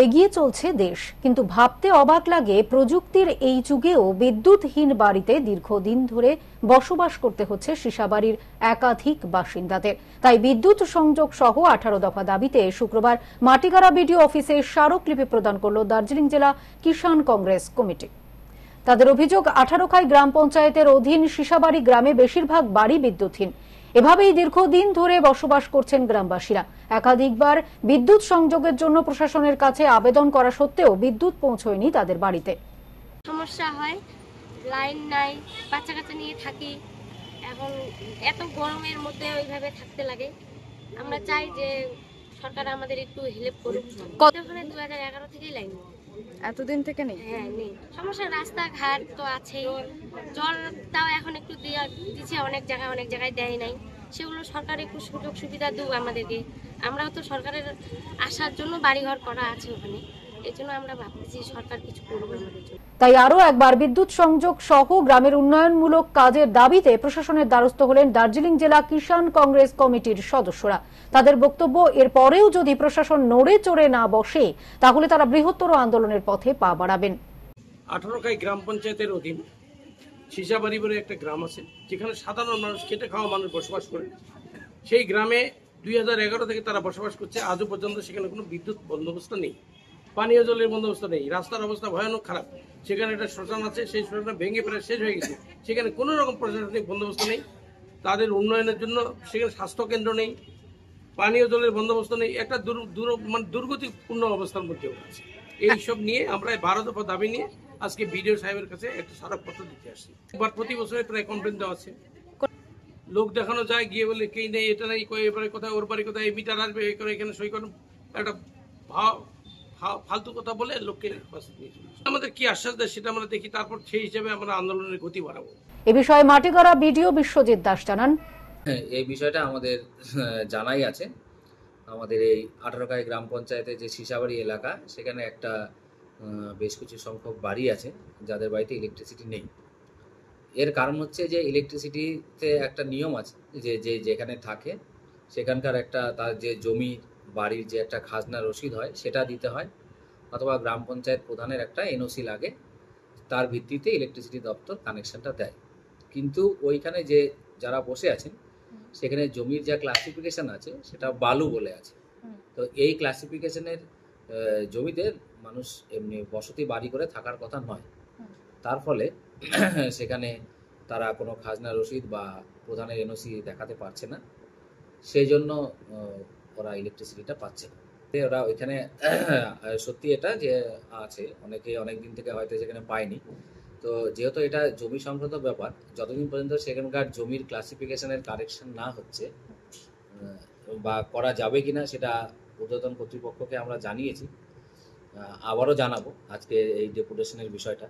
এগিয়ে চলছে দেশ, কিন্তু ভাবতে অবাক লাগে প্রযুক্তির এই যুগেও বিদ্যুৎহীন বাড়িতে দীর্ঘদিন ধরে বসবাস করতে হচ্ছে সিসাবাড়ির একাধিক বাসিন্দাদের। তাই বিদ্যুৎ সংযোগ সহ 18 দফা দাবিতে শুক্রবার মাটিগাড়া বিডিও অফিসে স্মারকলিপি প্রদান করল দার্জিলিং জেলা কিষাণ কংগ্রেস কমিটি। তাদের অভিযোগ, 18খাই গ্রাম পঞ্চায়েতের অধীন সিসাবাড়ি গ্রামে বেশিরভাগ বাড়ি বিদ্যুৎহীন। এভাবেই দীর্ঘদিন ধরে বসবাস করছেন গ্রামবাসীরা। একাধিকবার বিদ্যুৎ সংযোগের জন্য প্রশাসনের কাছে আবেদন করা সত্ত্বেও বিদ্যুৎ পৌঁছয়নি তাদের বাড়িতে। সমস্যা হয়, লাইন নাই, বাচ্চা কাচ্চা নিয়ে থাকি, এখন এত গরমের মধ্যে ওইভাবে থাকতে লাগে। আমরা চাই যে সরকার আমাদের একটু হেল্প করুক। ওখানে 2011 থেকেই লাইন, এতদিন থেকে নেই। হ্যাঁ নেই। সমস্যা রাস্তাঘাট তো আছেই, জল তাও এখন একটু দিচ্ছে, অনেক জায়গায় দেয় নাই। সেগুলো সরকার একটু সুযোগ সুবিধা দেব আমাদেরকে। আমরাও তো সরকারের আসার জন্য বাড়িঘর করা আছে ওখানে, এই জন্য আমরা ভাবতেছি সরকার কিছু করবে আমাদের জন্য। তাই আরো একবার বিদ্যুৎ সংযোগ সহ গ্রামের উন্নয়নমূলক কাজের দাবিতে প্রশাসনের দ্বারস্থ হলেন দার্জিলিং জেলা কিষাণ কংগ্রেস কমিটির সদস্যরা। তাদের বক্তব্য, এর পরেও যদি প্রশাসন নড়ে চড়ে না বসে তাহলে তারা বৃহত্তর আন্দোলনের পথে পা বাড়াবেন। 18খাই গ্রাম পঞ্চায়েতের অধীন সিসাবাড়ি বলে একটা গ্রাম আছে, যেখানে সাধারণ মানুষ, খেটে খাওয়া মানুষ বসবাস করে। সেই গ্রামে 2011 থেকে তারা বসবাস করছে। আজও পর্যন্ত সেখানে কোনো বিদ্যুৎ বন্দোবস্ত নেই, পানীয় জলের বন্দোবস্ত নেই, রাস্তার অবস্থা ভয়ানক খারাপ। সেখানে একটা শ্মশান আছে, সেই শ্মশানটা ভেঙে প্রায় শেষ হয়ে গেছে। সেখানে কোনো রকম প্রশাসনিক বন্দোবস্ত নেই। তাদের উন্নয়নের জন্য সেখানে স্বাস্থ্যকেন্দ্র নেই, পানীয় জলের বন্দোবস্ত নেই। একটা দুর্গতিপূর্ণ অবস্থার মধ্যে আছে। এইসব নিয়ে আমরা 12 দফা দাবি নিয়ে আজকে বিডিও সাহেবের কাছে একটা স্মারকপত্র দিতে আসছি। এবার প্রতি বছরে প্রায় কমপ্লেন দেওয়া আছে। লোক দেখানো যায়, গিয়ে বলে কে নেই, এটা নেই, এবারে কোথায় ওর বাড়ি কোথায়, মিটার আসবে, এখানে সই করুন, একটা ফালতু কথা বলে লোককে আমাদের কি আশ্বাস দেয় সেটা আমরা দেখি, তারপর সেই হিসেবে আমরা আন্দোলনের গতি বাড়াবো। এ বিষয়ে মাটিগাড়া বিডিও বিশ্বজিৎ দাস জানান, এই বিষয়টা আমাদের জানাই আছে। আমাদের এই 18খাই গ্রাম পঞ্চায়েতে যে সিসাবাড়ি এলাকা, সেখানে একটা বেশ কিছু সংখ্যক বাড়ি আছে যাদের বাড়িতে ইলেকট্রিসিটি নেই। এর কারণ হচ্ছে যে ইলেকট্রিসিটিতে একটা নিয়ম আছে যে যেখানে থাকে সেখানকার একটা তার যে জমি বাড়ির যে একটা খাজনা রসিদ হয় সেটা দিতে হয়, অথবা গ্রাম পঞ্চায়েত প্রধানের একটা এনওসি লাগে, তার ভিত্তিতে ইলেকট্রিসিটি দপ্তর কানেকশনটা দেয়। কিন্তু ওইখানে যে যারা বসে আছেন সেখানে জমির যা ক্লাসিফিকেশন আছে সেটা বালু বলে আছে। তো এই ক্লাসিফিকেশনের জমিতে মানুষ এমনি বসতি বাড়ি করে থাকার কথা নয়। তার ফলে সেখানে তারা কোনো খাজনা রসিদ বা প্রধানের এনওসি দেখাতে পারছে না, সেই জন্য ওরা ইলেকট্রিসিটিটা পাচ্ছে না। ওরা ওইখানে সত্যি এটা যে আছে, অনেকে অনেক দিন থেকে হয়তো সেখানে পায়নি। তো যেহেতু এটা জমি সংক্রান্ত ব্যাপার, যতদিন পর্যন্ত সেখানকার জমির ক্লাসিফিকেশনের কারেকশন না হচ্ছে বা করা যাবে কিনা সেটা ঊর্ধ্বতন কর্তৃপক্ষকে আমরা জানিয়েছি, আবারও জানাবো আজকে এই ডেপুটেশনের বিষয়টা।